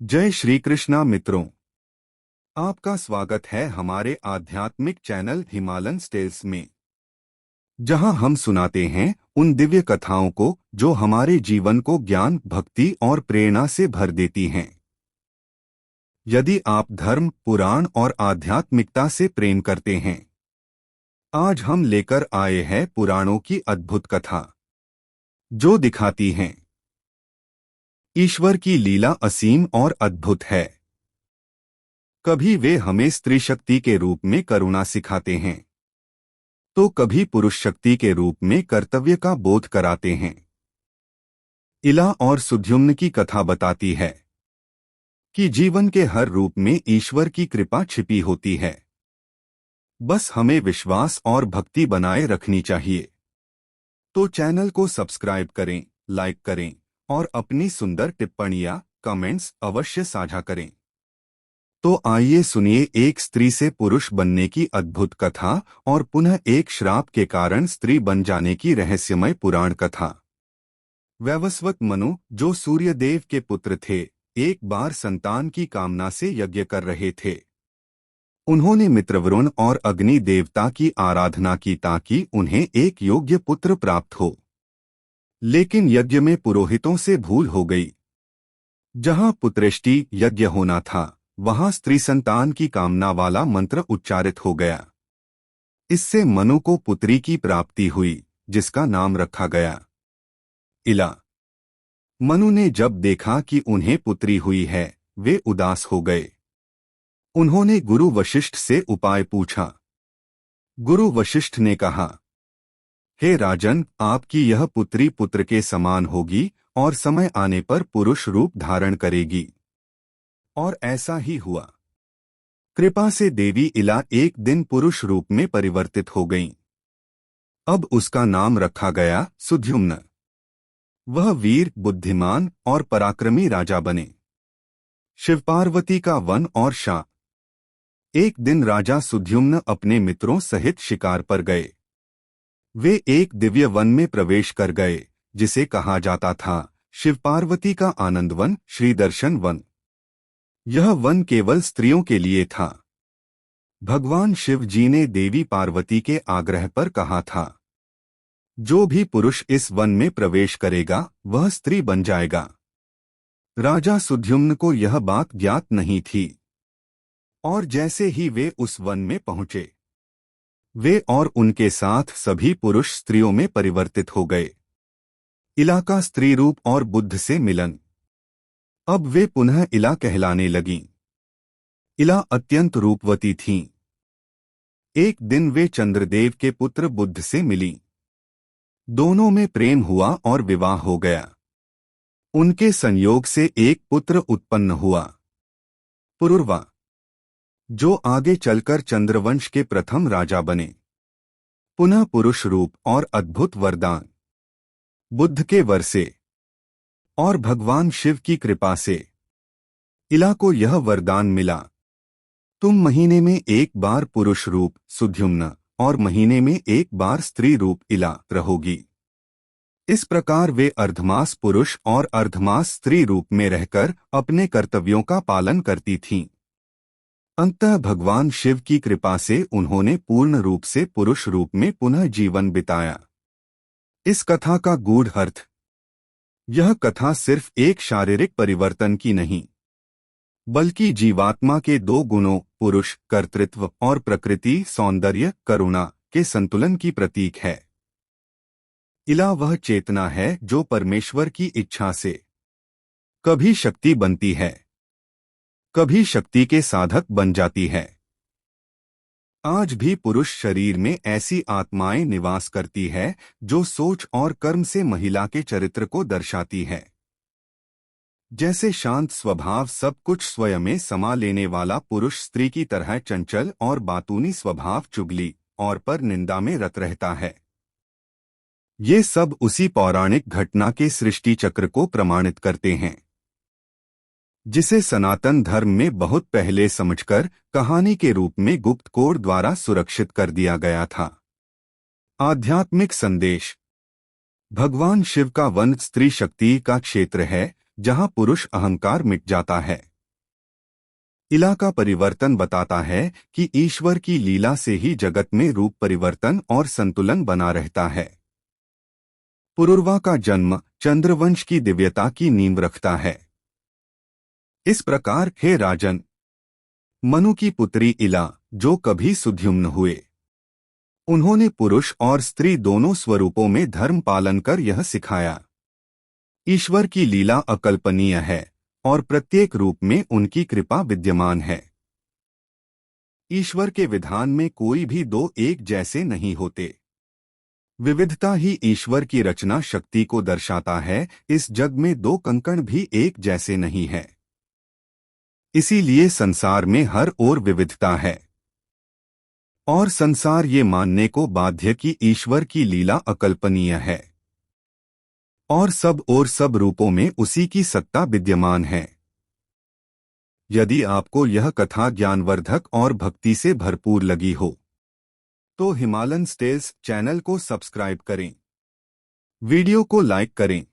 जय श्री कृष्णा मित्रों, आपका स्वागत है हमारे आध्यात्मिक चैनल हिमालयन टेल्स में, जहां हम सुनाते हैं उन दिव्य कथाओं को जो हमारे जीवन को ज्ञान, भक्ति और प्रेरणा से भर देती हैं। यदि आप धर्म, पुराण और आध्यात्मिकता से प्रेम करते हैं, आज हम लेकर आए हैं पुराणों की अद्भुत कथा, जो दिखाती हैं ईश्वर की लीला असीम और अद्भुत है। कभी वे हमें स्त्री शक्ति के रूप में करुणा सिखाते हैं, तो कभी पुरुष शक्ति के रूप में कर्तव्य का बोध कराते हैं। इला और सुद्युम्न की कथा बताती है कि जीवन के हर रूप में ईश्वर की कृपा छिपी होती है। बस हमें विश्वास और भक्ति बनाए रखनी चाहिए। तो चैनल को सब्सक्राइब करें, लाइक करें और अपनी सुंदर टिप्पणियां, कमेंट्स अवश्य साझा करें। तो आइए सुनिए एक स्त्री से पुरुष बनने की अद्भुत कथा और पुनः एक श्राप के कारण स्त्री बन जाने की रहस्यमय पुराण कथा। वैवस्वत मनु, जो सूर्यदेव के पुत्र थे, एक बार संतान की कामना से यज्ञ कर रहे थे। उन्होंने मित्रवरुण और अग्नि देवता की आराधना की ताकि उन्हें एक योग्य पुत्र प्राप्त हो। लेकिन यज्ञ में पुरोहितों से भूल हो गई। जहां पुत्रेष्टि यज्ञ होना था, वहां स्त्री संतान की कामना वाला मंत्र उच्चारित हो गया। इससे मनु को पुत्री की प्राप्ति हुई, जिसका नाम रखा गया इला। मनु ने जब देखा कि उन्हें पुत्री हुई है, वे उदास हो गए। उन्होंने गुरु वशिष्ठ से उपाय पूछा। गुरु वशिष्ठ ने कहा, हे राजन, आपकी यह पुत्री पुत्र के समान होगी और समय आने पर पुरुष रूप धारण करेगी। और ऐसा ही हुआ। कृपा से देवी इला एक दिन पुरुष रूप में परिवर्तित हो गईं। अब उसका नाम रखा गया सुद्युम्न। वह वीर, बुद्धिमान और पराक्रमी राजा बने। शिवपार्वती का वन और शाप। एक दिन राजा सुद्युम्न अपने मित्रों सहित शिकार पर गए। वे एक दिव्य वन में प्रवेश कर गए, जिसे कहा जाता था शिवपार्वती का आनंद वन, श्री दर्शन वन। यह वन केवल स्त्रियों के लिए था। भगवान शिव जी ने देवी पार्वती के आग्रह पर कहा था, जो भी पुरुष इस वन में प्रवेश करेगा, वह स्त्री बन जाएगा। राजा सुद्युम्न को यह बात ज्ञात नहीं थी, और जैसे ही वे उस वन में पहुंचे, वे और उनके साथ सभी पुरुष स्त्रियों में परिवर्तित हो गए। इला का स्त्री रूप और बुद्ध से मिलन। अब वे पुनः इला कहलाने लगीं। इला अत्यंत रूपवती थीं। एक दिन वे चंद्रदेव के पुत्र बुद्ध से मिलीं। दोनों में प्रेम हुआ और विवाह हो गया। उनके संयोग से एक पुत्र उत्पन्न हुआ, पुरुरवा, जो आगे चलकर चंद्रवंश के प्रथम राजा बने। पुनः पुरुष रूप और अद्भुत वरदान। बुद्ध के वर से और भगवान शिव की कृपा से इला को यह वरदान मिला, तुम महीने में एक बार पुरुष रूप सुद्युम्न और महीने में एक बार स्त्री रूप इला रहोगी। इस प्रकार वे अर्धमास पुरुष और अर्धमास स्त्री रूप में रहकर अपने कर्तव्यों का पालन करती थीं। अंततः भगवान शिव की कृपा से उन्होंने पूर्ण रूप से पुरुष रूप में पुनः जीवन बिताया। इस कथा का गूढ़ अर्थ। यह कथा सिर्फ एक शारीरिक परिवर्तन की नहीं, बल्कि जीवात्मा के दो गुणों, पुरुष कर्तृत्व और प्रकृति सौंदर्य करुणा के संतुलन की प्रतीक है। इला वह चेतना है जो परमेश्वर की इच्छा से कभी शक्ति बनती है, कभी शक्ति के साधक बन जाती है। आज भी पुरुष शरीर में ऐसी आत्माएं निवास करती है जो सोच और कर्म से महिला के चरित्र को दर्शाती है। जैसे शांत स्वभाव, सब कुछ स्वयं में समा लेने वाला पुरुष स्त्री की तरह चंचल और बातूनी स्वभाव चुगली और पर निंदा में रत रहता है। ये सब उसी पौराणिक घटना के सृष्टि चक्र को प्रमाणित करते हैं, जिसे सनातन धर्म में बहुत पहले समझकर कहानी के रूप में गुप्त कोड द्वारा सुरक्षित कर दिया गया था। आध्यात्मिक संदेश। भगवान शिव का वन स्त्री शक्ति का क्षेत्र है, जहां पुरुष अहंकार मिट जाता है। इला का परिवर्तन बताता है कि ईश्वर की लीला से ही जगत में रूप परिवर्तन और संतुलन बना रहता है। पुरुरवा का जन्म चंद्रवंश की दिव्यता की नींव रखता है। इस प्रकार हे राजन, मनु की पुत्री इला, जो कभी सुद्युम्न हुए, उन्होंने पुरुष और स्त्री दोनों स्वरूपों में धर्म पालन कर यह सिखाया। ईश्वर की लीला अकल्पनीय है और प्रत्येक रूप में उनकी कृपा विद्यमान है। ईश्वर के विधान में कोई भी दो एक जैसे नहीं होते। विविधता ही ईश्वर की रचना शक्ति को दर्शाता है। इस जग में दो कंकण भी एक जैसे नहीं है। इसीलिए संसार में हर ओर विविधता है और संसार ये मानने को बाध्य कि ईश्वर की लीला अकल्पनीय है और सब और सब रूपों में उसी की सत्ता विद्यमान है। यदि आपको यह कथा ज्ञानवर्धक और भक्ति से भरपूर लगी हो तो हिमालयन टेल्स चैनल को सब्सक्राइब करें, वीडियो को लाइक करें